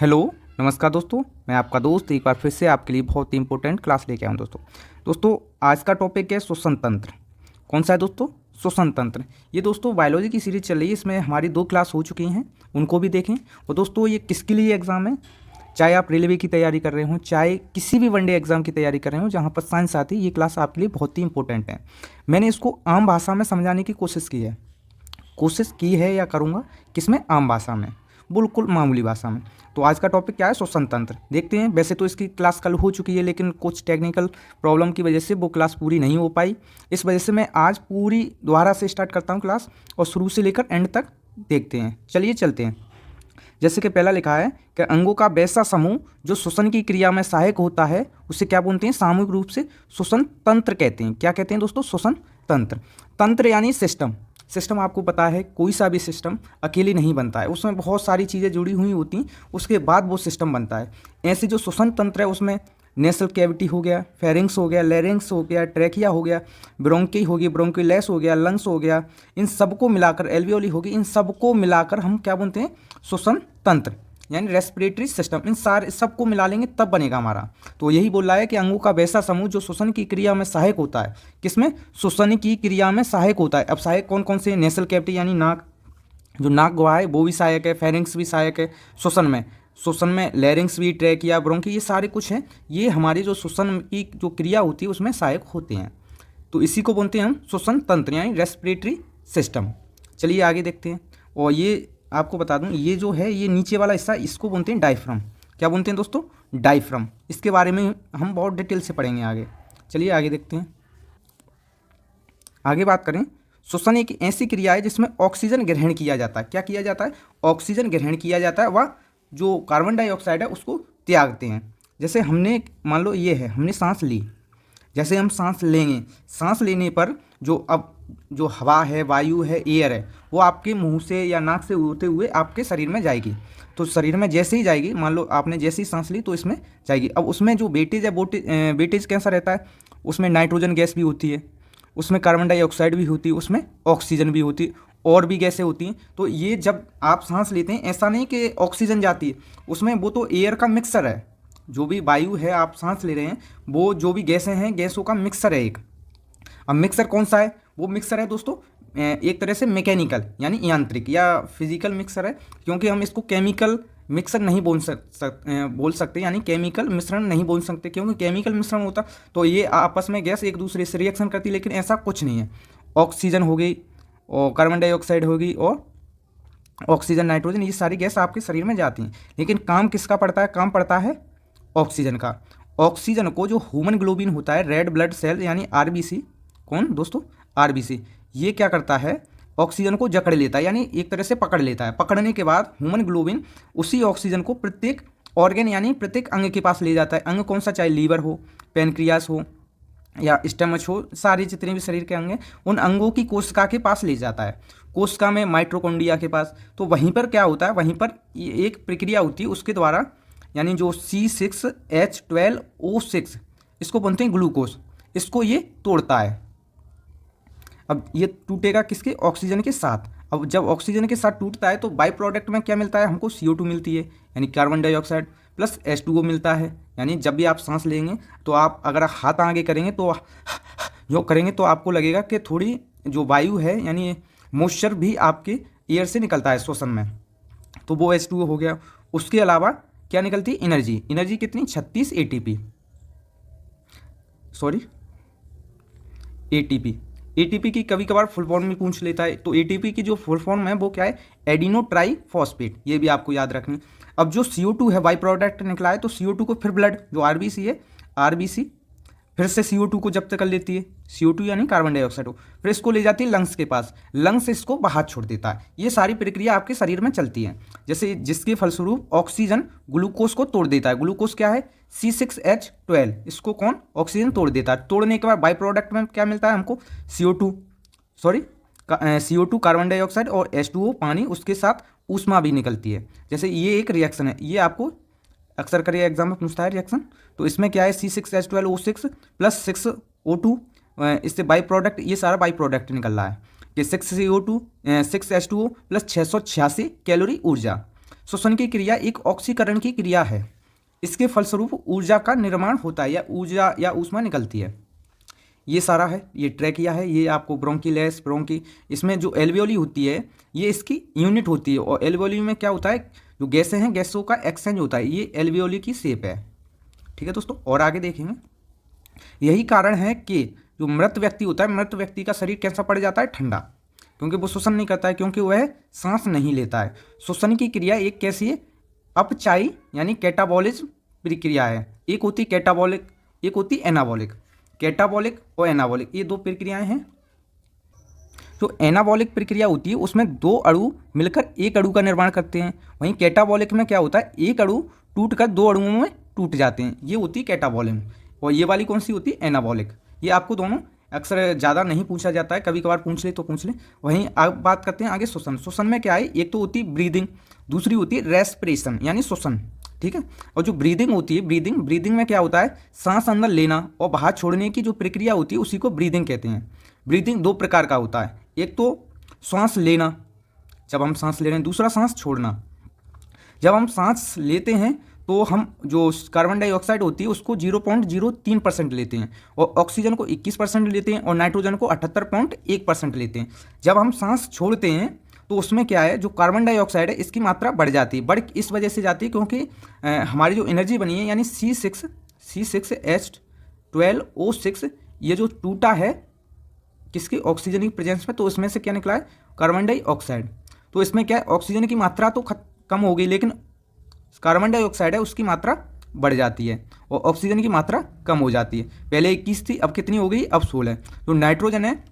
Hello, नमस्कार दोस्तों। मैं आपका दोस्त एक बार फिर से आपके लिए बहुत ही इंपॉर्टेंट क्लास लेके आया हूँ दोस्तों आज का टॉपिक है श्वसन तंत्र। कौन सा है दोस्तों? श्वसन तंत्र। ये दोस्तों बायोलॉजी की सीरीज चल रही है, इसमें हमारी 2 क्लास हो चुकी हैं, उनको भी देखें। और दोस्तों ये किसके लिए एग्ज़ाम है? चाहे आप रेलवे की तैयारी कर रहे हो, चाहे किसी भी वनडे एग्ज़ाम की तैयारी कर रहे हो जहाँ पर साइंस आती है, ये क्लास आपके लिए बहुत ही इंपॉर्टेंट है। मैंने इसको आम भाषा में समझाने की कोशिश की है या करूँगा। किसमें? आम भाषा में, बिल्कुल मामूली भाषा में। तो आज का टॉपिक क्या है? श्वसन तंत्र। देखते हैं। वैसे तो इसकी क्लास कल हो चुकी है, लेकिन कुछ टेक्निकल प्रॉब्लम की वजह से वो क्लास पूरी नहीं हो पाई। इस वजह से मैं आज पूरी दोबारा से स्टार्ट करता हूँ क्लास, और शुरू से लेकर एंड तक देखते हैं। चलिए चलते हैं। जैसे कि पहला लिखा है कि अंगों का वैसा समूह जो श्वसन की क्रिया में सहायक होता है, उसे क्या बोलते हैं? सामूहिक रूप से श्वसन तंत्र कहते हैं। क्या कहते हैं दोस्तों? श्वसन तंत्र। तंत्र यानी सिस्टम आपको पता है, कोई सा भी सिस्टम अकेले नहीं बनता है, उसमें बहुत सारी चीज़ें जुड़ी हुई होती हैं, उसके बाद वो सिस्टम बनता है। ऐसे जो श्वसन तंत्र है उसमें नेसल कैविटी हो गया, फेरिंग्स हो गया, लैरिंग्स हो गया, ट्रैकिया हो गया, ब्रोंकी हो गई, ब्रोंकियोलेस हो गया, लंग्स हो गया, इन सबको मिलाकर एल्वियोली होगी, इन सबको मिलाकर हम क्या बोलते हैं? श्वसन तंत्र यानी रेस्पिरेटरी सिस्टम। इन सारे सबको मिला लेंगे तब बनेगा हमारा। तो यही बोल रहा है कि अंगों का वैसा समूह जो श्वसन की क्रिया में सहायक होता है। किसमें? श्वसन की क्रिया में सहायक होता है। अब सहायक कौन कौन से? नेसल कैविटी यानी नाक, जो नाक गवा है वो भी सहायक है, फेरिंग्स भी सहायक है श्वसन में लैरिंग्स भी, ट्रैकिया, ब्रोंकी, ये सारे कुछ हैं, ये हमारी जो श्वसन की जो क्रिया होती है उसमें सहायक होते हैं। तो इसी को बोलते हैं हम श्वसन तंत्र यानी रेस्पिरेटरी सिस्टम। चलिए आगे देखते हैं। और ये आपको बता दूं, ये जो है ये नीचे वाला हिस्सा, इसको बोलते हैं डायफ्राम। क्या बोलते हैं दोस्तों? डायफ्राम। इसके बारे में हम बहुत डिटेल से पढ़ेंगे आगे। चलिए आगे देखते हैं। आगे बात करें, श्वसन एक ऐसी क्रिया है जिसमें ऑक्सीजन ग्रहण किया जाता है। क्या किया जाता है? ऑक्सीजन ग्रहण किया जाता है, वह जो कार्बन डाइऑक्साइड है उसको त्यागते हैं। जैसे हमने मान लो ये है, हमने सांस ली, जैसे हम सांस लेंगे, सांस लेने पर जो हवा है, वायु है, एयर है, वो आपके मुंह से या नाक से होते हुए आपके शरीर में जाएगी। तो शरीर में जैसे ही जाएगी, मान लो आपने जैसे ही सांस ली तो इसमें जाएगी। अब उसमें जो वेटेज है, वेटेज कैसा रहता है? उसमें नाइट्रोजन गैस भी होती है, उसमें कार्बन डाइऑक्साइड भी होती है, उसमें ऑक्सीजन भी होती है, और भी गैसें होती हैं। तो ये जब आप सांस लेते हैं, ऐसा नहीं कि ऑक्सीजन जाती है उसमें, वो तो एयर का मिक्सर है। जो भी वायु है आप सांस ले रहे हैं, वो जो भी गैसें हैं, गैसों का मिक्सर है एक। अब मिक्सर कौन सा है? वो मिक्सर है दोस्तों एक तरह से मैकेनिकल यानी यांत्रिक या फिजिकल मिक्सर है, क्योंकि हम इसको केमिकल मिक्सर नहीं बोल सकते, यानी केमिकल मिश्रण नहीं बोल सकते, क्योंकि केमिकल मिश्रण होता तो ये आपस में गैस एक दूसरे से रिएक्शन करती, लेकिन ऐसा कुछ नहीं है। ऑक्सीजन हो गई और कार्बन डाइऑक्साइड हो गई और ऑक्सीजन, नाइट्रोजन, ये सारी गैस आपके शरीर में जाती हैं, लेकिन काम किसका पड़ता है? काम पड़ता है ऑक्सीजन का। ऑक्सीजन को जो ह्यूमन ग्लोबिन होता है, रेड ब्लड सेल यानी आरबीसी, कौन दोस्तों? आरबीसी, ये क्या करता है? ऑक्सीजन को जकड़ लेता है, यानी एक तरह से पकड़ लेता है। पकड़ने के बाद ह्यूमन ग्लोबिन उसी ऑक्सीजन को प्रत्येक ऑर्गन यानी प्रत्येक अंग के पास ले जाता है। अंग कौन सा? चाहे लीवर हो, पेनक्रियास हो या स्टमच हो, सारे जितने भी शरीर के अंग हैं, उन अंगों की कोशिका के पास ले जाता है। कोशिका में माइट्रोकॉन्ड्रिया के पास। तो वहीं पर क्या होता है? वहीं पर एक प्रक्रिया होती है, उसके द्वारा यानी जो C6H12O6, इसको बोलते हैं ग्लूकोज, इसको ये तोड़ता है। अब ये टूटेगा किसके? ऑक्सीजन के साथ। अब जब ऑक्सीजन के साथ टूटता है तो बाई प्रोडक्ट में क्या मिलता है हमको? CO2 मिलती है, यानी कार्बन डाइऑक्साइड, प्लस H2O मिलता है। यानी जब भी आप सांस लेंगे तो आप अगर हाथ आगे करेंगे तो जो करेंगे तो आपको लगेगा कि थोड़ी जो वायु है यानी मॉइस्चर भी आपके एयर से निकलता है श्वसन में, तो वो H2O हो गया। उसके अलावा क्या निकलती है? एनर्जी कितनी? 36 एटीपी की कभी कभार फुल फॉर्म में पूछ लेता है, तो एटीपी की जो फुल फॉर्म है वो क्या है? एडिनो ट्राई फॉस्फेट, ये भी आपको याद रखनी। अब जो CO2 है बाई प्रोडक्ट निकला है, तो CO2 को फिर ब्लड जो आरबीसी है, आरबीसी फिर से CO2 को जब्त कर लेती है, CO2 यानी कार्बन डाइऑक्साइड हो, फिर इसको ले जाती है लंग्स के पास, लंग्स इसको बाहर छोड़ देता है। ये सारी प्रक्रिया आपके शरीर में चलती है, जैसे जिसके फलस्वरूप ऑक्सीजन ग्लूकोज को तोड़ देता है। ग्लूकोज क्या है? C6H12, इसको कौन? ऑक्सीजन तोड़ देता है। तोड़ने के बाद बाई प्रोडक्ट में क्या मिलता है हमको? CO2 कार्बन डाइऑक्साइड और H2O पानी, उसके साथ ऊष्मा भी निकलती है। जैसे ये एक रिएक्शन है, ये आपको अक्सर करिए एग्जाम में पूछता है रिएक्शन। तो इसमें क्या है? C6H12O6 प्लस 6O2, इससे बाई प्रोडक्ट, ये सारा बाई प्रोडक्ट निकल रहा है कि 6CO2 6H2O प्लस 686 कैलोरी ऊर्जा। श्वसन की क्रिया एक ऑक्सीकरण की क्रिया है। इसके फलस्वरूप ऊर्जा का निर्माण होता है या ऊर्जा या ऊष्मा निकलती है। ये सारा है, ये ट्रैकिया है, ये आपको ब्रोंकिलेस ब्रोंकी, इसमें जो एल्वियोली होती है ये इसकी यूनिट होती है। और एल्वियोली में क्या होता है, जो गैसें हैं गैसों का एक्सचेंज होता है, ये एल्वियोली की शेप है। ठीक है दोस्तों, और आगे देखेंगे। यही कारण है कि जो मृत व्यक्ति होता है, मृत व्यक्ति का शरीर कैसा पड़ जाता है, ठंडा, क्योंकि वो श्वसन नहीं करता है, क्योंकि वह सांस नहीं लेता है। श्वसन की क्रिया एक कैसी है, अपचायी यानी कैटाबॉलिज्म प्रक्रिया है। एक होती कैटाबॉलिक, एक होती एनाबॉलिक। कैटाबॉलिक और एनाबॉलिक ये दो प्रक्रियाएं हैं। जो एनाबॉलिक प्रक्रिया होती है उसमें दो अणु मिलकर एक अणु का निर्माण करते हैं। वहीं कैटाबॉलिक में क्या होता है, एक अणु टूटकर दो अणुओं में टूट जाते हैं, ये होती है कैटाबॉलिक। और ये वाली कौन सी होती है, एनाबॉलिक। ये आपको दोनों अक्सर ज़्यादा नहीं पूछा जाता है, कभी कभार पूछ ले तो पूछ ले। वहीं अब बात करते हैं आगे श्वसन। श्वसन में क्या है, एक तो होती है ब्रीदिंग, दूसरी होती है रेस्पिरेशन यानी श्वसन। ठीक है, और जो ब्रीदिंग होती है, ब्रीदिंग में क्या होता है, सांस अंदर लेना और बाहर छोड़ने की जो प्रक्रिया होती है उसी को ब्रीदिंग कहते हैं। ब्रीदिंग दो प्रकार का होता है, एक तो सांस लेना जब हम सांस ले रहे हैं, दूसरा सांस छोड़ना। जब हम सांस लेते हैं तो हम जो कार्बन डाइऑक्साइड होती है उसको 0.03% लेते हैं, और ऑक्सीजन को 21% लेते हैं, और नाइट्रोजन को 78.1% लेते हैं। जब हम सांस छोड़ते हैं तो उसमें क्या है, जो कार्बन डाइऑक्साइड है इसकी मात्रा बढ़ जाती है। बढ़ इस वजह से जाती है क्योंकि हमारी जो एनर्जी बनी है यानी C6H12O6 ये जो टूटा है किसकी, ऑक्सीजन की प्रेजेंस में, तो इसमें से क्या निकला है, कार्बन डाइऑक्साइड। तो इसमें क्या है, ऑक्सीजन की मात्रा तो कम हो गई, लेकिन कार्बन डाइऑक्साइड है उसकी मात्रा बढ़ जाती है और ऑक्सीजन की मात्रा कम हो जाती है। पहले 21 थी, अब कितनी हो गई, अब 16। जो नाइट्रोजन है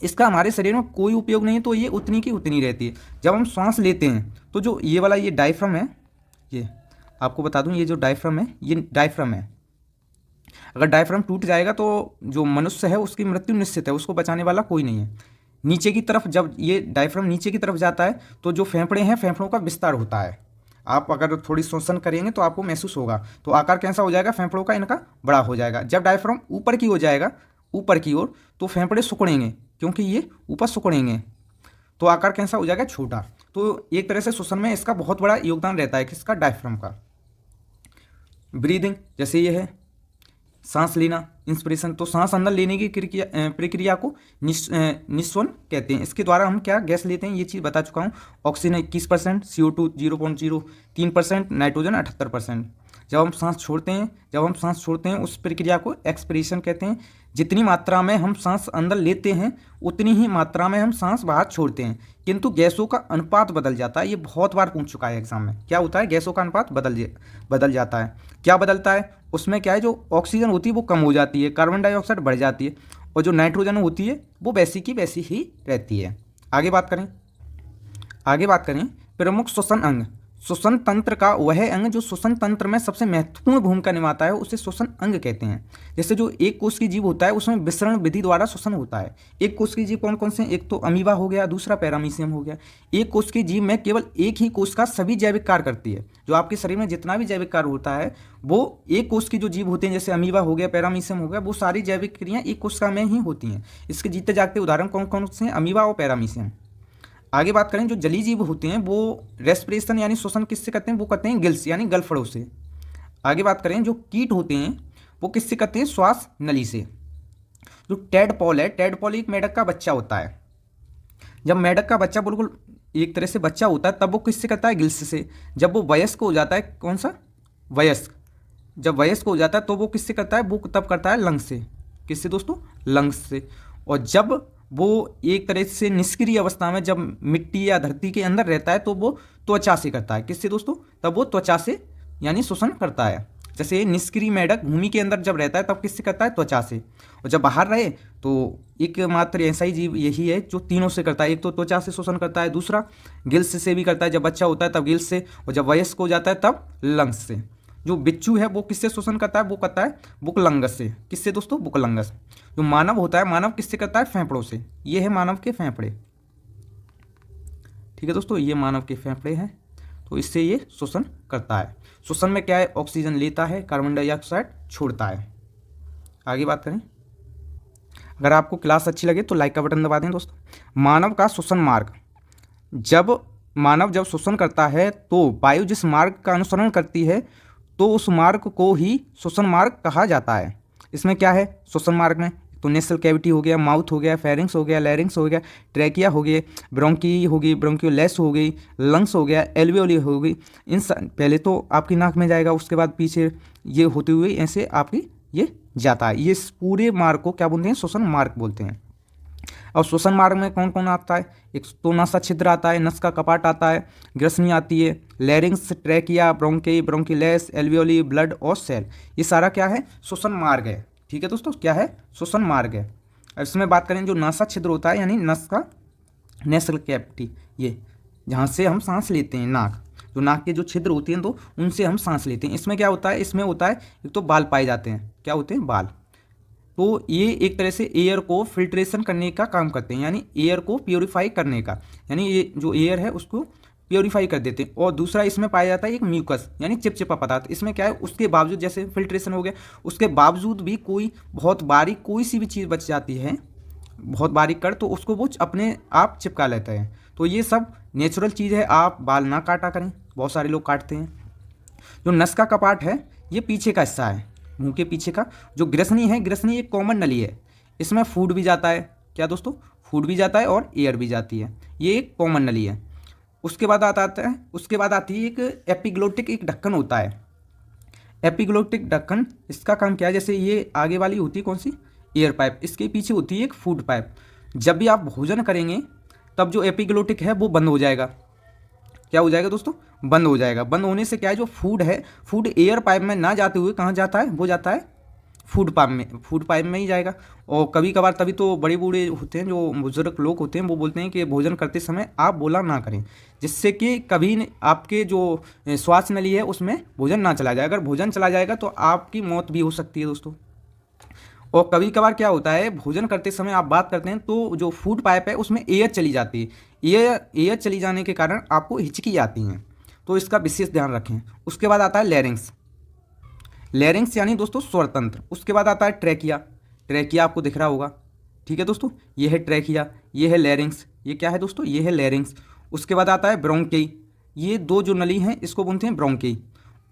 इसका हमारे शरीर में कोई उपयोग नहीं, तो ये उतनी की उतनी रहती है। जब हम सांस लेते हैं तो जो ये वाला ये डायफ्राम है, ये आपको बता दूं, ये जो डायफ्राम है ये डायफ्राम है। अगर डायफ्राम टूट जाएगा तो जो मनुष्य है उसकी मृत्यु निश्चित है, उसको बचाने वाला कोई नहीं है। नीचे की तरफ जब ये डायफ्राम नीचे की तरफ जाता है तो जो फेफड़े हैं, फेफड़ों का विस्तार होता है। आप अगर थोड़ी श्वसन करेंगे तो आपको महसूस होगा, तो आकार कैसा हो जाएगा, फेफड़ों का इनका बड़ा हो जाएगा। जब डायफ्राम ऊपर की हो जाएगा, ऊपर की ओर, तो फेफड़े सिकुड़ेंगे, क्योंकि ये ऊपर सिकुड़ेंगे, तो आकार कैसा हो जाएगा, छोटा। तो एक तरह से श्वसन में इसका बहुत बड़ा योगदान रहता है, किसका, डायफ्राम का। ब्रीदिंग जैसे ये है, सांस लेना इंस्पिरेशन, तो सांस अंदर लेने की प्रक्रिया को निश्वसन कहते हैं। इसके द्वारा हम क्या गैस लेते हैं, ये चीज़ बता चुका हूँ। Oxygen 21%, CO2 0.03%, nitrogen 78%। जब हम सांस छोड़ते हैं उस प्रक्रिया को एक्सपिरेशन कहते हैं। जितनी मात्रा में हम सांस अंदर लेते हैं उतनी ही मात्रा में हम सांस बाहर छोड़ते हैं, किंतु गैसों का अनुपात बदल जाता है। ये बहुत बार पूछ चुका है एग्जाम में, क्या होता है, गैसों का अनुपात बदल जाता है। क्या बदलता है, उसमें क्या है, जो ऑक्सीजन होती है वो कम हो जाती है, कार्बन डाइऑक्साइड बढ़ जाती है, और जो नाइट्रोजन होती है वो वैसी की वैसी ही रहती है। आगे बात करें प्रमुख श्वसन अंग। श्वसन तंत्र का वह अंग जो श्वसन तंत्र में सबसे महत्वपूर्ण भूमिका निभाता है उसे श्वसन अंग कहते हैं। जैसे जो एक कोश की जीव होता है उसमें विसरण विधि द्वारा श्वसन होता है। एक कोश की जीव कौन कौन से, एक तो अमीबा हो गया, दूसरा पैरामीशियम हो गया। एक कोश की जीव में केवल एक ही कोश का सभी जैविक कार्य करती है। जो आपके शरीर में जितना भी जैविक कार्य होता है वो एक कोश की जो जीव होते हैं, जैसे अमीबा हो गया, पैरामीशियम हो गया, वो सारी जैविक क्रियाएं एक कोशिका में ही होती हैं। इसके जीते जागते उदाहरण कौन कौन से हैं, अमीबा और पैरामीशियम। आगे बात करें, जो जलीय जीव होते हैं वो रेस्पिरेशन यानी श्वसन किससे करते हैं, वो करते हैं गिल्स यानी गलफड़ों से। आगे बात करें, जो कीट होते हैं वो किससे करते हैं, श्वास नली से। जो टेडपॉल है, टेडपॉल एक मेढक का बच्चा होता है। जब मेढक का बच्चा बिल्कुल एक तरह से बच्चा होता है तब वो किससे करता है, गिल्स से। जब वो वयस्क हो जाता है, कौन सा, वयस्क, जब वयस्क हो जाता है तो वो किससे करता है, वो तब करता है लंग्स से। किससे दोस्तों, लंग्स से। और जब वो एक तरह से निष्क्रिय अवस्था में जब मिट्टी या धरती के अंदर रहता है तो वो त्वचा से करता है। किससे दोस्तों, तब वो त्वचा से यानी श्वसन करता है। जैसे निष्क्रिय मेढक भूमि के अंदर जब रहता है तब किससे करता है, त्वचा से। और जब बाहर रहे तो एकमात्र ऐसा ही जीव यही है जो तीनों से करता है। एक तो त्वचा से श्वसन करता है, दूसरा गिल्स से भी करता है, जब बच्चा होता है तब गिल्स से, और जब वयस्क हो जाता है तब लंग्स से। जो बिच्छू है वो किससे श्वसन करता है, वो करता है बुकलंगस से। किससे दोस्तों, बुकलंगस। जो मानव होता है, मानव किससे करता है, फेफड़ों से। ये है मानव के फेफड़े। ठीक है दोस्तों, ये मानव के फेफड़े हैं, तो इससे ये श्वसन करता है। श्वसन में क्या है, ऑक्सीजन लेता है, कार्बन डाइऑक्साइड छोड़ता है। आगे बात करें, अगर आपको क्लास अच्छी लगे तो लाइक का बटन दबा दें दोस्तों। मानव का श्वसन मार्ग, जब मानव जब श्वसन करता है तो वायु जिस मार्ग का अनुसरण करती है तो उस मार्ग को ही श्वसन मार्ग कहा जाता है। इसमें क्या है श्वसन मार्ग में, तो नेसल कैविटी हो गया, माउथ हो गया, फेरिंग्स हो गया, लैरिंग्स हो गया, ट्रैकिया हो गई, ब्रोंकी हो गई, ब्रोंकियोलेस हो गई, लंग्स हो गया, एल्वियोली हो गई। पहले तो आपकी नाक में जाएगा, उसके बाद पीछे ये होते हुए ऐसे आपकी ये जाता है। ये पूरे मार्ग को क्या बोलते हैं, श्वसन मार्ग बोलते हैं। और श्वसन मार्ग में कौन कौन आता है, एक तो नासा छिद्र आता है, नस का कपाट आता है, ग्रसनी आती है, larynx, trachea, bronchi, bronchioles, alveoli, blood और सेल, ये सारा क्या है, श्वसन मार्ग है। ठीक है दोस्तों, क्या है, श्वसन मार्ग है। अब इसमें बात करें जो नासा छिद्र होता है यानी नस का नेसल कैविटी, ये जहाँ से हम सांस लेते हैं, नाक, जो नाक के जो छिद्र होते हैं तो उनसे हम सांस लेते हैं। इसमें क्या होता है, इसमें होता है एक तो बाल पाए जाते हैं, क्या होते हैं, बाल। तो ये एक तरह से एयर को फिल्ट्रेशन करने का काम करते हैं, यानी एयर को प्योरीफाई करने का, यानी ये जो एयर है उसको प्योरीफाई कर देते हैं। और दूसरा इसमें पाया जाता है एक म्यूकस यानी चिपचिपा पदार्थ। इसमें क्या है, उसके बावजूद जैसे फिल्ट्रेशन हो गया, उसके बावजूद भी कोई बहुत बारीक कोई सी भी चीज़ बच जाती है, बहुत बारीक कर, तो उसको वो अपने आप चिपका लेता है। तो ये सब नेचुरल चीज़ है, आप बाल ना काटा करें, बहुत सारे लोग काटते हैं। जो नस का कपाट है ये पीछे का हिस्सा है, मुंह के पीछे का। जो ग्रसनी है, ग्रसनी एक कॉमन नली है, इसमें फूड भी जाता है, क्या दोस्तों, फूड भी जाता है और एयर भी जाती है, ये एक कॉमन नली है। उसके बाद आता है, उसके बाद आती है एक एपिग्लोटिक, एक ढक्कन होता है, एपिग्लोटिक ढक्कन। इसका काम क्या है, जैसे ये आगे वाली होती है कौन सी, एयर पाइप, इसके पीछे होती है एक फूड पाइप। जब भी आप भोजन करेंगे तब जो एपिग्लोटिक है वो बंद हो जाएगा, क्या हो जाएगा दोस्तों, बंद हो जाएगा। बंद होने से क्या है, जो फूड है, फूड एयर पाइप में ना जाते हुए कहाँ जाता है, वो जाता है फूड पाइप में, फूड पाइप में ही जाएगा। और कभी कभार तभी तो बड़े बूढ़े होते हैं, जो बुजुर्ग लोग होते हैं, वो बोलते हैं कि भोजन करते समय आप बोला ना करें, जिससे कि कभी आपके जो श्वास नली है उसमें भोजन ना चला जाए। अगर भोजन चला जाएगा तो आपकी मौत भी हो सकती है दोस्तों। और कभी कभार क्या होता है, भोजन करते समय आप बात करते हैं तो जो फूड पाइप है उसमें एयर चली जाती है, एयर चली जाने के कारण आपको हिचकी आती हैं, तो इसका विशेष ध्यान रखें। उसके बाद आता है लैरिंग्स, लैरिंग्स यानी दोस्तों स्वर तंत्र। उसके बाद आता है ट्रैकिया, ट्रैकिया आपको दिख रहा होगा, ठीक है दोस्तों, ये है ट्रैकिया, ये है लैरिंग्स, ये क्या है दोस्तों, ये है लैरिंग्स। उसके बाद आता है ब्रोंकी, ये दो जो नली हैं इसको बोलते हैं ब्रोंकी।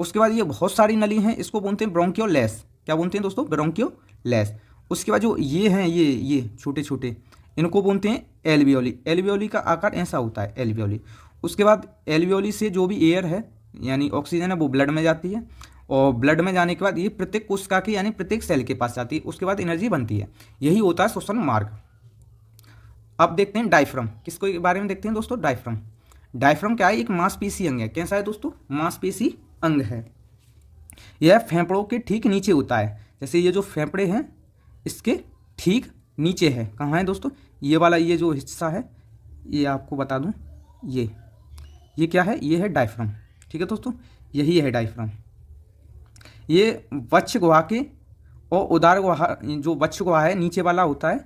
उसके बाद ये बहुत सारी नली हैं, इसको बोलते हैं ब्रोंकियोलेस, क्या बोलते हैं दोस्तों, ब्रोंकियोलेस। उसके बाद जो ये हैं, ये छोटे छोटे, इनको बोलते हैं एल्वियोली, एल्वियोली का आकार ऐसा होता है, एल्वियोली। उसके बाद एल्वियोली से जो भी एयर है यानी ऑक्सीजन है वो ब्लड में जाती है, और ब्लड में जाने के बाद ये प्रत्येक कोशिका के यानी प्रत्येक सेल के पास जाती है, उसके बाद एनर्जी बनती है, यही होता है श्वसन मार्ग। अब देखते हैं डायफ्राम, किसको के बारे में देखते हैं दोस्तों, डायफ्राम। डायफ्राम क्या है, एक मांसपेशी अंग है, कैसा है दोस्तों, मांसपेशी अंग है। यह फेफड़ों के ठीक नीचे होता है, जैसे ये जो फेफड़े हैं इसके ठीक नीचे है, कहाँ है दोस्तों, ये वाला, ये जो हिस्सा है, ये आपको बता दूं, ये क्या है, ये है डायफ्राम, ठीक है दोस्तों, यही है डायफ्राम। ये वक्ष गुहा के और उदर गुहा, जो वक्ष गुहा है नीचे वाला होता है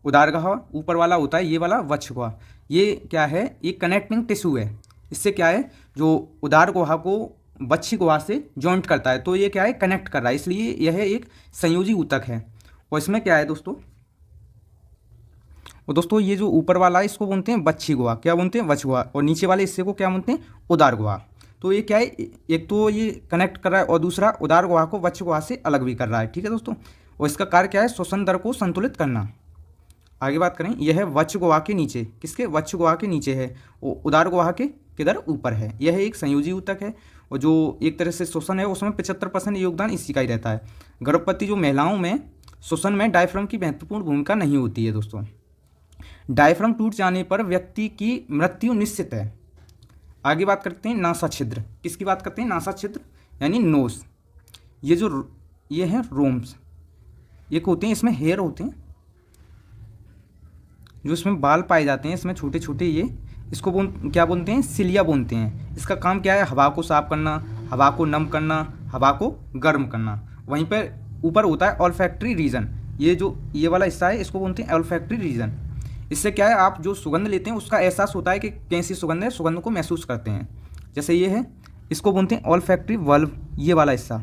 उदर गुहा, ऊपर वाला होता है ये वाला वक्ष गुहा। ये क्या है, ये कनेक्टिंग टिश्यू है, इससे क्या है, जो उदर गुहा को वक्ष गुहा से जॉइंट करता है, तो ये क्या है, कनेक्ट कर रहा है, इसलिए यह एक संयोजी ऊतक है। और इसमें क्या है दोस्तों, और दोस्तों ये जो ऊपर वाला है इसको बोलते हैं वक्षी गुहा, क्या बोलते हैं, वक्ष गुहा, और नीचे वाले हिस्से को क्या बोलते हैं, उदर गुहा। तो ये क्या है, एक तो ये कनेक्ट कर रहा है और दूसरा उदर गुहा को वक्ष गुहा से अलग भी कर रहा है, ठीक है दोस्तों। और इसका कार्य क्या है, श्वसन दर को संतुलित करना। आगे बात करें, यह है वक्ष गुहा के नीचे, किसके, वक्ष गुहा के नीचे है, और उदर गुहा के किधर, ऊपर है। यह एक संयोजी ऊतक है, और जो एक तरह से श्वसन है उसमें 75% योगदान इसी का ही रहता है। गर्भवती जो महिलाओं में श्वसन में डायफ्राम की महत्वपूर्ण भूमिका नहीं होती है दोस्तों। डायफ्राम टूट जाने पर व्यक्ति की मृत्यु निश्चित है। आगे बात करते हैं नासा छिद्र, किसकी बात करते हैं, नासा छिद्र यानी नोज। ये हैं रोम्स, ये होते हैं, इसमें हेयर होते हैं, जो इसमें बाल पाए जाते हैं, इसमें छोटे छोटे, ये इसको क्या बोलते हैं, सिलिया बोलते हैं। इसका काम क्या है, हवा को साफ करना, हवा को नम करना, हवा को गर्म करना। वहीं पर ऊपर होता है ऑल्फैक्टरी रीजन, ये वाला हिस्सा है, इसको बोलते हैं ऑल्फैक्टरी रीजन। इससे क्या है, आप जो सुगंध लेते हैं उसका एहसास होता है कि कैसी सुगंध है, सुगंध को महसूस करते हैं। जैसे ये है, इसको बोलते हैं ऑल्फैक्टरी वल्व, ये वाला हिस्सा,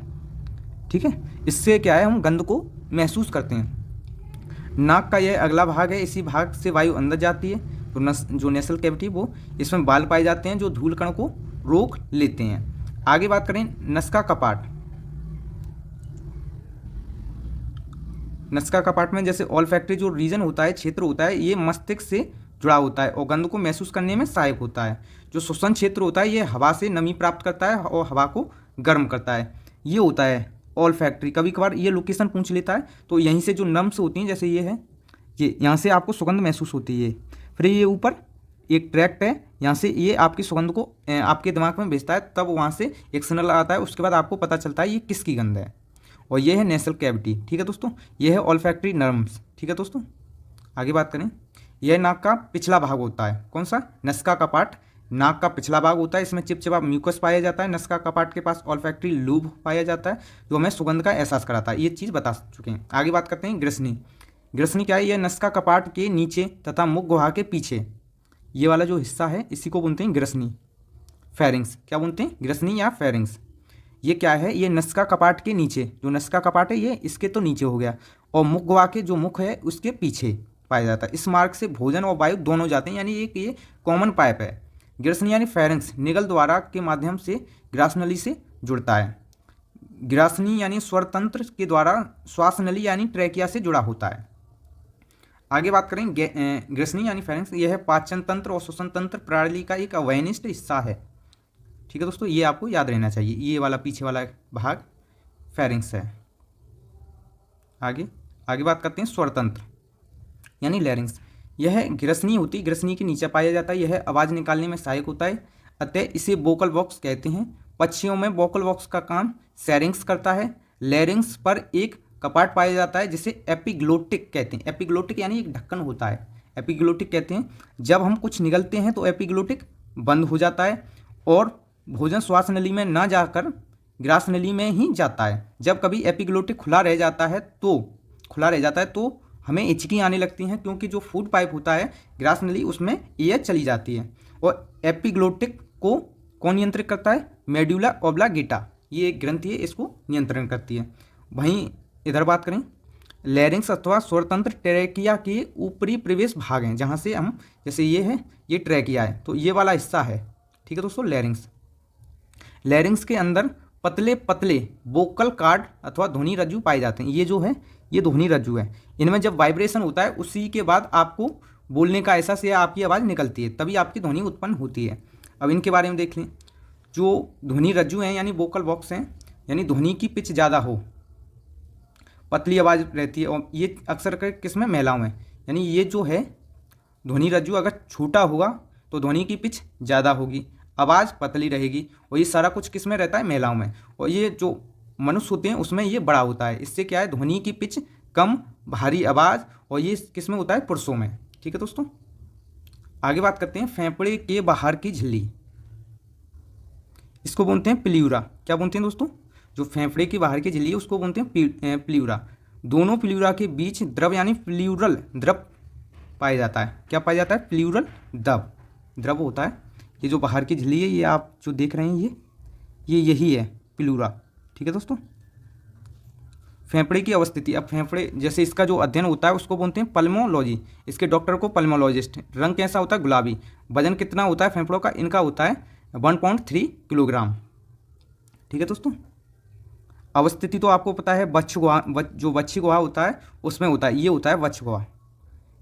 ठीक है। इससे क्या है, हम गंध को महसूस करते हैं। नाक का यह अगला भाग है, इसी भाग से वायु अंदर जाती है, तो जो नेसल कैविटी वो इसमें बाल पाए जाते हैं जो धूल कण को रोक लेते हैं। आगे बात करें नसका कपाट। नसका कपाट में जैसे ऑल्फैक्टरी जो रीजन होता है, क्षेत्र होता है, ये मस्तिष्क से जुड़ा होता है और गंध को महसूस करने में सहायक होता है। जो श्वसन क्षेत्र होता है ये हवा से नमी प्राप्त करता है और हवा को गर्म करता है। ये होता है ऑल्फैक्टरी। कभी कभार ये लोकेशन पूछ लेता है, तो यहीं से जो नम्स होती हैं, जैसे ये है, ये यहाँ से आपको सुगंध महसूस होती है। फिर ये ऊपर एक ट्रैक्ट है, यहाँ से ये आपकी सुगंध को आपके दिमाग में भेजता है, तब वहाँ से एक सिग्नल आता है, उसके बाद आपको पता चलता है ये किसकी गंध है। और ये है नेसल कैविटी। ठीक है दोस्तों, ये है ऑल्फैक्टरी नर्व्स। ठीक है दोस्तों, आगे बात करें, यह नाक का पिछला भाग होता है। कौन सा? नसका कपाट नाक का पिछला भाग होता है। इसमें चिपचिपा म्यूकस पाया जाता है। नसका कपाट के पास ऑल्फैक्टरी लूब पाया जाता है जो हमें सुगंध का एहसास कराता है। ये चीज़ बता चुके हैं। आगे बात करते हैं ग्रसनी। ग्रसनी क्या है? यह नसका कपाट के नीचे तथा मुख गुहा के पीछे, ये वाला जो हिस्सा है इसी को बोलते हैं ग्रसनी। फेरिंग्स, क्या बोलते हैं? ग्रसनी या फेरिंग्स। ये क्या है? ये नसका कपाट के नीचे, जो नसका कपाट है ये इसके तो नीचे हो गया, और मुख गुहा के जो मुख है उसके पीछे पाया जाता है। इस मार्ग से भोजन और वायु दोनों जाते हैं, यानी एक ये कॉमन पाइप है। ग्रसनी यानी फेरिंग्स निगल द्वारा के माध्यम से ग्रासनली से जुड़ता है। ग्रासनी यानी स्वर तंत्र के द्वारा श्वास नली यानी ट्रैकिया से जुड़ा होता है। आगे बात करें ग्रसनी यानी फेरिंग्स, यह है पाचन तंत्र और श्वसन तंत्र प्रणाली का एक अवयनिष्ठ हिस्सा है। ठीक है दोस्तों, ये आपको याद रहना चाहिए। ये वाला पीछे वाला भाग फेरिंग्स है। आगे बात करते हैं स्वर तंत्र यानी लैरिंग्स। यह ग्रसनी होती है, ग्रसनी के नीचे पाया जाता है। यह आवाज़ निकालने में सहायक होता है, अतः इसे वोकल बॉक्स कहते हैं। पक्षियों में वोकल बॉक्स का काम सैरिंग्स करता है। लैरिंग्स पर एक कपाट पाया जाता है जिसे एपिग्लोटिक कहते हैं। एपिग्लोटिक यानी एक ढक्कन होता है, एपिग्लोटिक कहते हैं। जब हम कुछ निगलते हैं तो एपिग्लोटिक बंद हो जाता है और भोजन श्वास नली में ना जाकर ग्रास नली में ही जाता है। जब कभी एपिग्लोटिक खुला रह जाता है तो हमें हिचकी आने लगती हैं, क्योंकि जो फूड पाइप होता है ग्रास नली उसमें एयर चली जाती है। और एपिग्लोटिक को कौन नियंत्रित करता है? मेड्यूला ऑब्लांगेटा, ये एक ग्रंथि है, इसको नियंत्रण करती है। वहीं इधर बात करें, लैरिंग्स अथवा स्वरतंत्र ट्रैकिया के ऊपरी प्रवेश भाग हैं, जहाँ से हम, जैसे ये है, ये ट्रैकिया है, तो ये वाला हिस्सा है। ठीक है दोस्तों, लैरिंग्स के अंदर पतले पतले वोकल कार्ड अथवा ध्वनि रज्जु पाए जाते हैं। ये जो है ये ध्वनि रज्जु है। इनमें जब वाइब्रेशन होता है उसी के बाद आपको बोलने का एहसास या आपकी आवाज़ निकलती है, तभी आपकी ध्वनि उत्पन्न होती है। अब इनके बारे में देख लें। जो ध्वनि रज्जु हैं यानी वोकल बॉक्स हैं, यानी ध्वनि की पिच ज़्यादा हो, पतली आवाज़ रहती है, और ये अक्सर कर किस में? महिलाओं में। यानी ये जो है ध्वनि रज्जु अगर छोटा होगा तो ध्वनि की पिच ज़्यादा होगी, आवाज़ पतली रहेगी, और ये सारा कुछ किस में रहता है? महिलाओं में। और ये जो मनुष्य होते हैं उसमें ये बड़ा होता है। इससे क्या है? ध्वनि की पिच कम, भारी आवाज़, और ये किस में होता है? पुरुषों में। ठीक है दोस्तों, आगे बात करते हैं फेफड़े के बाहर की झिल्ली। इसको बोलते हैं प्ल्यूरा। क्या बोलते हैं दोस्तों? जो फेफड़े की बाहर की झिल्ली है उसको बोलते हैं प्ल्यूरा। दोनों प्ल्यूरा के बीच द्रव यानी प्ल्यूरल द्रव पाया जाता है। क्या पाया जाता है? प्ल्यूरल द्रव होता है। ये जो बाहर की झिल्ली है, ये आप जो देख रहे हैं, ये यही है प्ल्यूरा। ठीक है दोस्तों, फेफड़े की अवस्थिति। अब फेफड़े, जैसे इसका जो अध्ययन होता है उसको बोलते हैं पल्मोलॉजी। इसके डॉक्टर को पल्मोलॉजिस्ट। रंग कैसा होता है? गुलाबी। वजन कितना होता है फेफड़ों का? इनका होता है 1.3 किलोग्राम। ठीक है दोस्तों, अवस्थिति तो आपको पता है, वक्ष गुहा, जो वक्षी गुहा होता है उसमें होता है। ये होता है वक्ष गुहा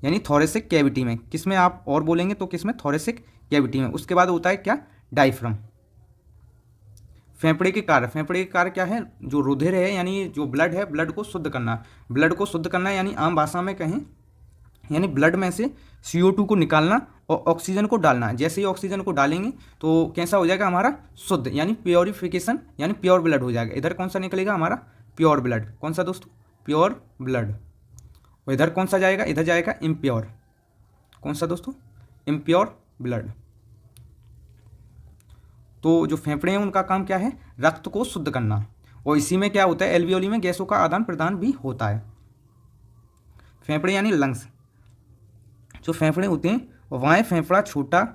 यानी थोरेसिक कैविटी में। किस में आप और बोलेंगे तो किस में? थोरेसिक कैविटी में। उसके बाद होता है क्या? डायफ्राम। फेफड़े के कार्य। फेफड़े के कार्य क्या है? जो रुधिर है यानी जो ब्लड है, ब्लड को शुद्ध करना। ब्लड को शुद्ध करना यानी आम भाषा में कहें, यानी ब्लड में से CO2 को निकालना और ऑक्सीजन को डालना। जैसे ही ऑक्सीजन को डालेंगे तो कैसा हो जाएगा? हमारा शुद्ध, यानी प्योरिफिकेशन, यानी प्योर ब्लड हो जाएगा। इधर कौन सा निकलेगा? हमारा प्योर ब्लड। कौन सा दोस्तों? Pure blood. और इधर कौन सा जाएगा? इधर जाएगा इम्प्योर। कौन सा दोस्तों? Impure blood. तो जो फेफड़े हैं उनका काम क्या है? रक्त को शुद्ध करना। और इसी में क्या होता है? एल्वियोली में गैसों का आदान प्रदान भी होता है। फेफड़े यानी लंग्स। जो फेफड़े होते हैं, बाएं फेफड़ा छोटा,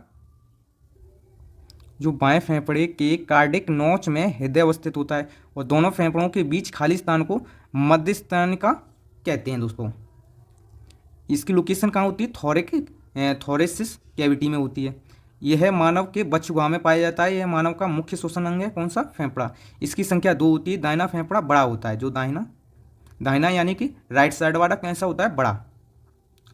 जो बाएं फेफड़े के कार्डिक नोच में हृदय अवस्थित होता है, और दोनों फेफड़ों के बीच खाली स्थान को मध्य स्तनिका कहते हैं दोस्तों। इसकी लोकेशन कहाँ होती है? थोरेसिस कैविटी में होती है। यह मानव के बक्षगुहा में पाया जाता है। यह मानव का मुख्य श्वसन अंग है। कौन सा? फेफड़ा। इसकी संख्या 2 होती है। दाहिना फेफड़ा बड़ा होता है। जो दाहिना यानी कि राइट साइड वाला कैसा होता है? बड़ा।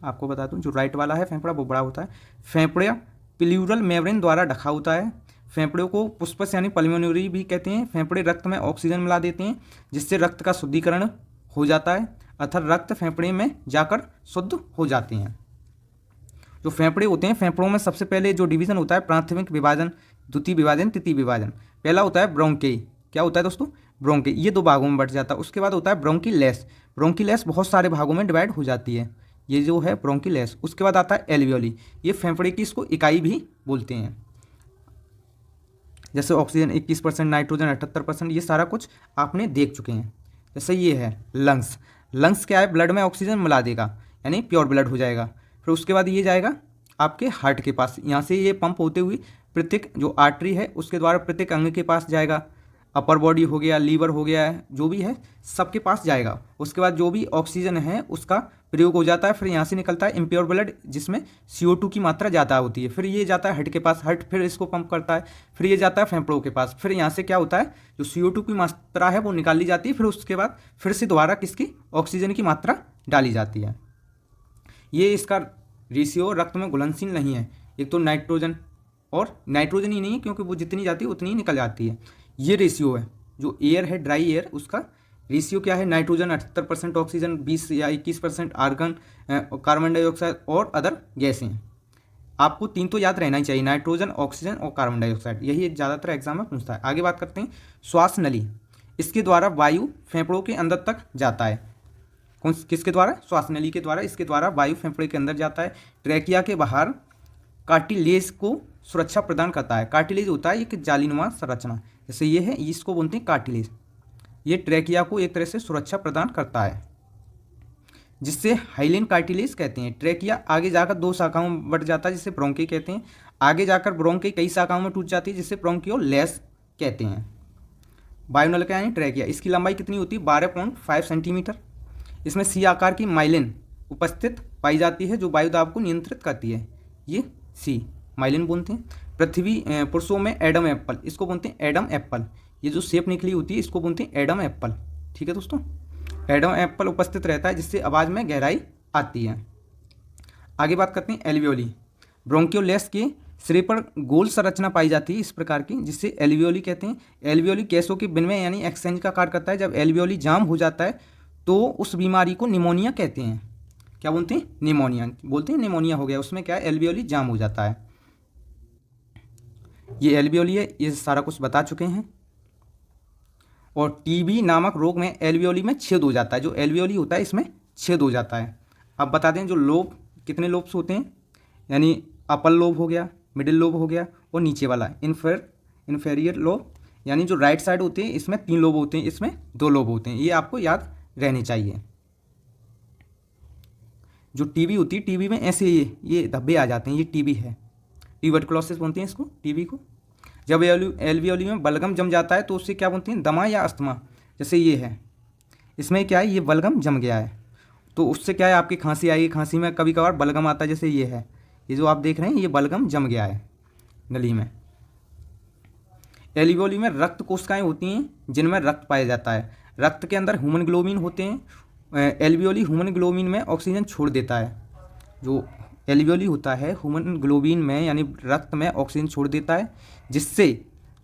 आपको बता दूं, जो राइट वाला है फेफड़ा वो बड़ा होता है। फेफड़ा प्लूरल मेम्ब्रेन द्वारा ढका होता है। फेफड़े को पुष्पस यानी पल्मोनरी भी कहते हैं। फेफड़े रक्त में ऑक्सीजन मिला देते हैं जिससे रक्त का शुद्धिकरण हो जाता है, अर्थात रक्त फेफड़े में जाकर शुद्ध हो जाते हैं। जो फेफड़े होते हैं, फेफड़ों में सबसे पहले जो डिवीजन होता है प्राथमिक विभाजन, द्वितीय विभाजन, तृतीय विभाजन। पहला होता है ब्रोंकी। क्या होता है दोस्तों? ब्रोंकी। ये 2 भागों में बट जाता है। उसके बाद होता है ब्रोंकीलेस। ब्रोंकीलेस बहुत सारे भागों में डिवाइड हो जाती है। ये जो है ब्रोंकीलेस। उसके बाद आता है एल्वियोली। ये फेफड़े की इसको इकाई भी बोलते हैं। जैसे ऑक्सीजन 21%, नाइट्रोजन 78%, ये सारा कुछ आपने देख चुके हैं। जैसे ये है लंग्स। लंग्स क्या है? ब्लड में ऑक्सीजन मिला देगा यानी प्योर ब्लड हो जाएगा। फिर उसके बाद ये जाएगा आपके हार्ट के पास। यहाँ से ये पंप होते हुए प्रत्येक जो आर्टरी है उसके द्वारा प्रत्येक अंग के पास जाएगा। अपर बॉडी हो गया, लीवर हो गया, जो भी है सबके पास जाएगा। उसके बाद जो भी ऑक्सीजन है उसका प्रयोग हो जाता है। फिर यहाँ से निकलता है इम्प्योर ब्लड जिसमें CO2 की मात्रा ज़्यादा होती है। फिर ये जाता है हार्ट के पास, हार्ट फिर इसको पंप करता है। फिर ये जाता है फेफड़ों के पास। फिर यहाँ से क्या होता है, जो CO2 की मात्रा है वो निकाली जाती है। फिर उसके बाद फिर से दोबारा किसकी? ऑक्सीजन की मात्रा डाली जाती है। ये इसका रेशियो रक्त में घुलनशील नहीं है। एक तो नाइट्रोजन ही नहीं है क्योंकि वो जितनी जाती है उतनी ही निकल जाती है। ये रेशियो है। जो एयर है, ड्राई एयर, उसका रेशियो क्या है? नाइट्रोजन 78%, ऑक्सीजन 20 या 21%, आर्गन, कार्बन डाइऑक्साइड और अदर गैसें। आपको 3 तो याद रहना ही चाहिए, नाइट्रोजन, ऑक्सीजन और कार्बन डाइऑक्साइड। यही ज़्यादातर एग्जाम में पूछता है। आगे बात करते हैं श्वास नली। इसके द्वारा वायु फेफड़ों के अंदर तक जाता है। किसके द्वारा? श्वास नली के द्वारा। इसके द्वारा वायु फेफड़े के अंदर जाता है। ट्रैकिया के बाहर कार्टिलेज को सुरक्षा प्रदान करता है। कार्टिलेज होता है एक जालीनुमा संरचना, जैसे ये है, इसको बोलते हैं कार्टिलेज। ये ट्रैकिया को एक तरह से सुरक्षा प्रदान करता है जिससे हाइलेन कार्टिलेज कहते हैं। ट्रैकिया आगे जाकर 2 शाखाओं में बढ़ जाता है जिसे ब्रोंकी कहते हैं। आगे जाकर ब्रोंकी कई शाखाओं में टूट जाती है जिसे ब्रोंकियोलेस कहते हैं। वायुनल का यानी ट्रैकिया, इसकी लंबाई कितनी होती है? 12.5 सेंटीमीटर। इसमें सी आकार की माइलिन उपस्थित पाई जाती है जो वायु दाब को नियंत्रित करती है। ये सी माइलिन बोलते हैं। पृथ्वी पुरुषों में एडम एप्पल, इसको बोलते हैं एडम एप्पल। ये जो शेप निकली होती है इसको बोलते हैं एडम एप्पल। ठीक है दोस्तों, एडम एप्पल उपस्थित रहता है जिससे आवाज़ में गहराई आती है। आगे बात करते हैं एल्वियोली। ब्रोंकियोलेस के सिरे पर गोल संरचना पाई जाती है इस प्रकार की जिससे एल्वियोली कहते हैं। एल्वियोली गैसों के विनिमय यानी एक्सचेंज का कार्य करता है। जब एल्वियोली जाम हो जाता है तो उस बीमारी को निमोनिया कहते हैं। क्या बोलते हैं? निमोनिया बोलते हैं। निमोनिया हो गया, उसमें क्या है? एल्वियोली जाम हो जाता है। ये एल्वियोली है, ये सारा कुछ बता चुके हैं। और टीबी नामक रोग में एल्वियोली में छेद हो जाता है। जो एल्वियोली होता है इसमें छेद हो जाता है। अब बता दें जो लोब, कितने लोब्स होते हैं, यानी अपर लोब हो गया, मिडिल लोब हो गया और नीचे वाला इन्फेरियर लोब, यानी जो राइट साइड होते हैं इसमें 3 लोब होते हैं, इसमें 2 लोब होते हैं। ये आपको याद रहने चाहिए। जो टीबी होती है, टीबी में ऐसे ये धब्बे आ जाते हैं, ये टीबी है। ट्यूबरकुलोसिस बोलते हैं इसको, टीबी को। जब एल्वियोली में बलगम जम जाता है तो उससे क्या बोलते हैं? दमा या अस्थमा। जैसे ये है, इसमें क्या है? ये बलगम जम गया है तो उससे क्या है? आपकी खांसी आएगी। खांसी में कभी कभार बलगम आता है, जैसे ये है, ये जो आप देख रहे हैं ये बलगम जम गया है नली में। एल्वियोली में रक्त कोशिकाएं होती हैं जिनमें रक्त पाया जाता है। रक्त के अंदर ह्यूमन ग्लोबिन होते हैं। एल्वियोली ह्यूमन ग्लोबिन में ऑक्सीजन छोड़ देता है। जो एल्वियोली होता है ह्यूमन ग्लोबिन में यानी रक्त में ऑक्सीजन छोड़ देता है जिससे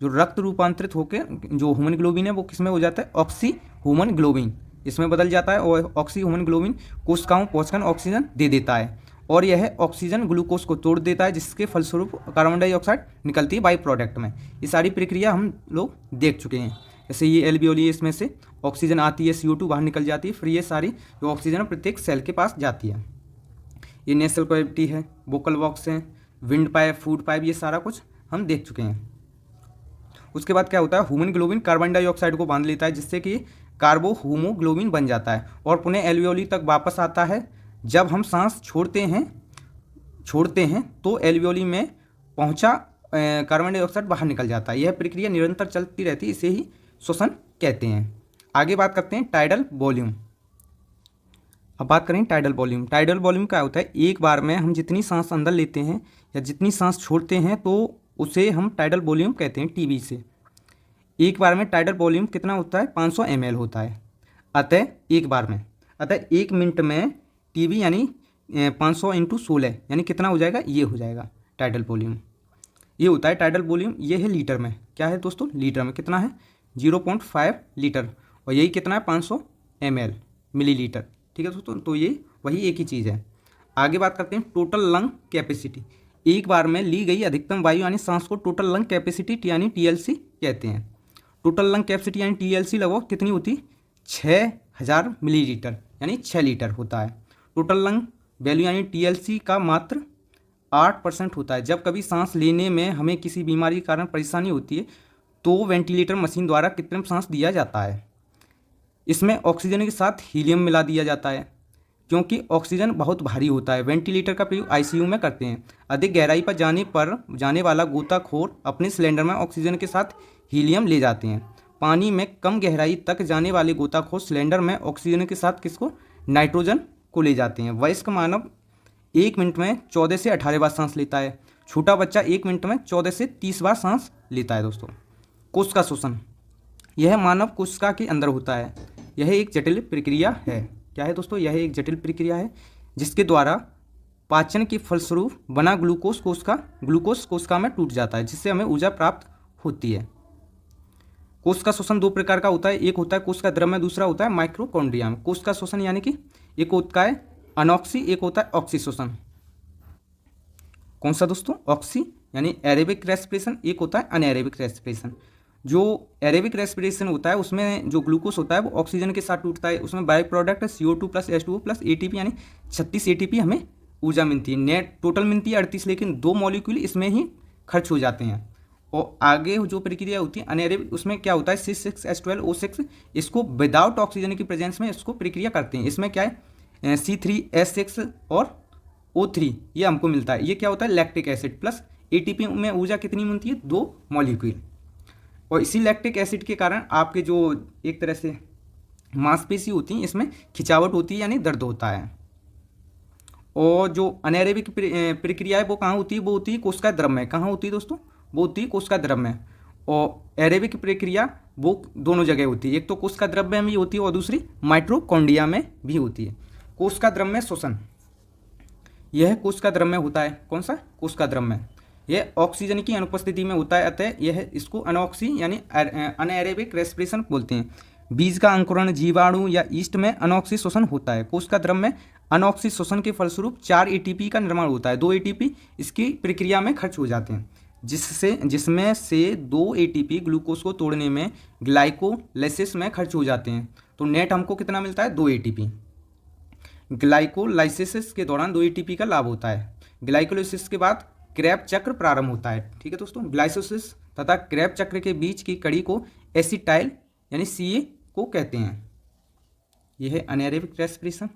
जो रक्त रूपांतरित होकर जो ह्यूमन ग्लोबिन है वो किस में हो जाता है? ऑक्सी ह्यूमन ग्लोबिन इसमें बदल जाता है और ऑक्सी ह्यूमन ग्लोबिन कोशिकाओं पहुँचकर ऑक्सीजन दे देता है और यह ऑक्सीजन ग्लूकोज को तोड़ देता है जिसके फलस्वरूप कार्बन डाइऑक्साइड निकलती है बाई प्रोडक्ट में। ये सारी प्रक्रिया हम लोग देख चुके हैं। जैसे ये एल्वियोली, इसमें से ऑक्सीजन आती है, CO2 बाहर निकल जाती है, फिर ये सारी जो ऑक्सीजन प्रत्येक सेल के पास जाती है। ये नेसल कैविटी है, वोकल बॉक्स है, विंड पाइप, फूड पाइप, ये सारा कुछ हम देख चुके हैं। उसके बाद क्या होता है? ह्यूमन ग्लोबिन कार्बन डाइऑक्साइड को बांध लेता है जिससे कि कार्बो हीमोग्लोबिन बन जाता है और पुनः एल्वियोली तक वापस आता है। जब हम सांस छोड़ते हैं तो एल्वियोली में पहुंचा कार्बन डाइऑक्साइड बाहर निकल जाता है। यह प्रक्रिया निरंतर चलती रहती है, इसे ही श्वसन कहते हैं। आगे बात करते हैं टाइडल वॉल्यूम। अब बात करें टाइडल वॉल्यूम। टाइडल वॉल्यूम क्या होता है, एक बार में हम जितनी सांस अंदर लेते हैं या जितनी सांस छोड़ते हैं तो उसे हम टाइडल वॉल्यूम कहते हैं टीवी से। एक बार में टाइडल वॉल्यूम कितना होता है, 500 ml होता है। अतः एक बार में, अतः 1 मिनट में टीवी यानी 500 × 16 यानी कितना हो जाएगा, ये हो जाएगा टाइडल वॉल्यूम। ये होता है टाइडल वॉल्यूम। ये है लीटर में, क्या है दोस्तों, लीटर में कितना है 0.5 लीटर, और यही कितना है 500 ml मिलीलीटर। ठीक है दोस्तों, तो ये वही एक ही चीज़ है। आगे बात करते हैं टोटल लंग कैपेसिटी। एक बार में ली गई अधिकतम वायु यानी सांस को टोटल लंग कैपेसिटी यानी टीएलसी कहते हैं। टोटल लंग कैपेसिटी यानी टीएलसी लगभग कितनी होती, 6000 मिलीलीटर यानी 6 लीटर होता है। टोटल लंग वैल्यू यानी टीएलसी का मात्र 8% होता है। जब कभी सांस लेने में हमें किसी बीमारी के कारण परेशानी होती है तो वेंटिलेटर मशीन द्वारा कृत्रिम सांस दिया जाता है। इसमें ऑक्सीजन के साथ हीलियम मिला दिया जाता है क्योंकि ऑक्सीजन बहुत भारी होता है। वेंटिलेटर का प्रयोग आईसीयू में करते हैं। अधिक गहराई पर जाने वाला गोताखोर अपने सिलेंडर में ऑक्सीजन के साथ हीलियम ले जाते हैं। पानी में कम गहराई तक जाने वाले गोताखोर सिलेंडर में ऑक्सीजन के साथ किसको, नाइट्रोजन को ले जाते हैं। वयस्क मानव 1 मिनट में 14 से 18 बार सांस लेता है। छोटा बच्चा 1 मिनट में 14 से 30 बार सांस लेता है। दोस्तों कोशिका शोषण, यह मानव कोशिका के अंदर होता है। यह एक जटिल प्रक्रिया है। क्या है दोस्तों, यह एक जटिल प्रक्रिया है जिसके द्वारा पाचन के फलस्वरूप बना ग्लूकोज कोशिका में टूट जाता है, जिससे हमें ऊर्जा प्राप्त होती है। कोशिका शोषण 2 प्रकार का होता है, एक होता है कोशिका द्रव्य, दूसरा होता है माइक्रोकॉन्ड्रिया में। कोशिका शोषण यानी कि एक होता है अनॉक्सी, एक होता है ऑक्सी शोषण। कौन सा दोस्तों, ऑक्सी यानी एरेबिक रेस्पिरेशन, एक होता है अनएरेबिक रेस्पिरेशन। जो एरेबिक रेस्पिरेशन होता है उसमें जो ग्लूकोज होता है वो ऑक्सीजन के साथ टूटता है। उसमें by product CO2 + H2O + ATP यानी 36 ATP हमें ऊर्जा मिलती है। नेट टोटल मिलती है 38, लेकिन 2 मॉलिक्यूल इसमें ही खर्च हो जाते हैं। और आगे जो प्रक्रिया होती है अनएरेबिक, उसमें क्या होता है C6H12O6, इसको विदाउट ऑक्सीजन की प्रेजेंस में इसको प्रक्रिया करते हैं। इसमें क्या है C3H6 और O3 ये हमको मिलता है। ये क्या होता है लैक्टिक एसिड प्लस ATP में ऊर्जा कितनी मिलती है, 2 मॉलिक्यूल। और इसी लैक्टिक एसिड के कारण आपके जो एक तरह से मांसपेशी होती हैं इसमें खिंचावट होती है यानी दर्द होता है। और जो अनएरेबिक प्रक्रिया है वो कहाँ होती है, वो होती है कोशिका द्रव्य में। कहाँ होती है दोस्तों, वो होती है कोशिका द्रव्य में। और एरेबिक प्रक्रिया वो दोनों जगह होती है, एक तो कोशिका द्रव्य में भी होती है और दूसरी माइटोकॉन्ड्रिया में भी होती है। कोशिका द्रव्य में शोषण, यह कोशिका द्रव्य में होता है। कौन सा, कोशिका द्रव्य में। यह ऑक्सीजन की अनुपस्थिति में होता है, अतः यह इसको अनऑक्सी यानी अनएरेबिक रेस्पिरेशन बोलते हैं। बीज का अंकुरण जीवाणु या ईस्ट में अनऑक्सी शोषण होता है। कोशिका द्रव्य में अनऑक्सी शोषण के फलस्वरूप 4 ATP का निर्माण होता है। 2 ATP इसकी प्रक्रिया में खर्च हो जाते हैं, जिसमें से 2 ATP ग्लूकोज को तोड़ने में ग्लाइकोलाइसिस में खर्च हो जाते हैं। तो नेट हमको कितना मिलता है, 2 ATP। ग्लाइकोलाइसिस के दौरान 2 ATP का लाभ होता है। ग्लाइकोलाइसिस के बाद क्रेब चक्र प्रारंभ होता है। ठीक है दोस्तों, ग्लाइकोलाइसिस तथा क्रेब चक्र के बीच की कड़ी को एसिटाइल यानी CA को कहते हैं। यह है अनएरेबिक रेस्पिरेशन।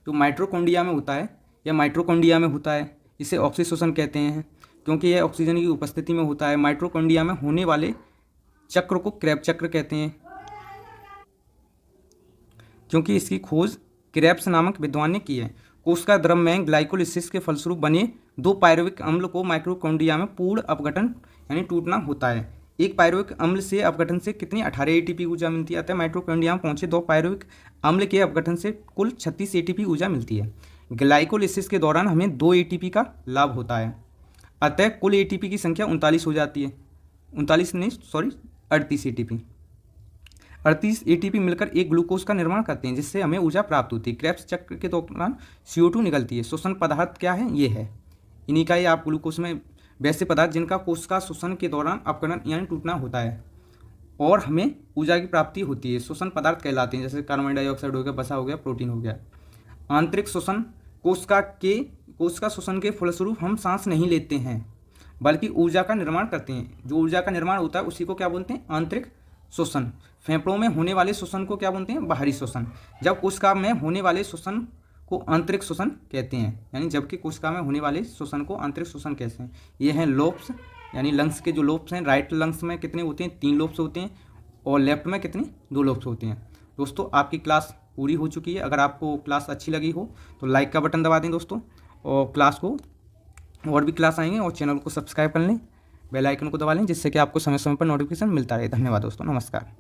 जो माइटोकॉन्ड्रिया में होता है या माइटोकॉन्ड्रिया में होता है, इसे ऑक्सीशोषण कहते हैं क्योंकि यह ऑक्सीजन की उपस्थिति में होता है। माइटोकॉन्ड्रिया में होने वाले चक्र को क्रेब चक्र कहते हैं क्योंकि इसकी खोज क्रेब्स नामक विद्वान ने की है। कोशिका द्रव्य में ग्लाइकोलाइसिस के फलस्वरूप बने 2 पायरुविक अम्ल को माइटोकॉन्ड्रिया में पूर्ण अपघटन यानी टूटना होता है। एक पायरुविक अम्ल से अपघटन से कितनी 18 ATP ऊर्जा मिलती है, अतः माइटोकॉन्ड्रिया में पहुंचे 2 पायरुविक अम्ल के अपघटन से कुल 36 ATP ऊर्जा मिलती है। ग्लाइकोलाइसिस के दौरान हमें 2 ATP का लाभ होता है, अतः कुल ATP की संख्या 39 हो जाती है। 38 ATP। 38 ATP मिलकर एक ग्लूकोज का निर्माण करते हैं, जिससे हमें ऊर्जा प्राप्त होती है। क्रेब्स चक्र के दौरान CO2 निकलती है। शोषण पदार्थ क्या है, ये है इन्हीं का ही आप ग्लूकोज में वैसे पदार्थ जिनका कोशिका शोषण के दौरान अपघटन यानी टूटना होता है और हमें ऊर्जा की प्राप्ति होती है, शोषण पदार्थ कहलाते हैं। जैसे कार्बन डाइऑक्साइड हो गया, वसा हो गया, प्रोटीन हो गया। आंतरिक शोषण, कोशिका शोषण के फलस्वरूप हम सांस नहीं लेते हैं बल्कि ऊर्जा का निर्माण करते हैं। जो ऊर्जा का निर्माण होता है उसी को क्या बोलते हैं, आंतरिक शोषण। फेफड़ों में होने वाले शोषण को क्या बोलते हैं, बाहरी शोषण। जब कोशिका में होने वाले शोषण को आंतरिक शोषण कहते हैं, यानी जबकि कोशिका में होने वाले शोषण को आंतरिक शोषण कहते हैं। ये हैं लोब्स यानी लंग्स के जो लोब्स हैं। राइट लंग्स में कितने होते हैं, 3 लोब्स होते हैं और लेफ्ट में कितने, 2 लोब्स होते हैं। दोस्तों आपकी क्लास पूरी हो चुकी है। अगर आपको क्लास अच्छी लगी हो तो लाइक का बटन दबा दें दोस्तों, और क्लास को और भी क्लास आएंगे, और चैनल को सब्सक्राइब कर लें, बेल आइकन को दबा लें, जिससे कि आपको समय समय पर नोटिफिकेशन मिलता रहे। धन्यवाद दोस्तों, नमस्कार।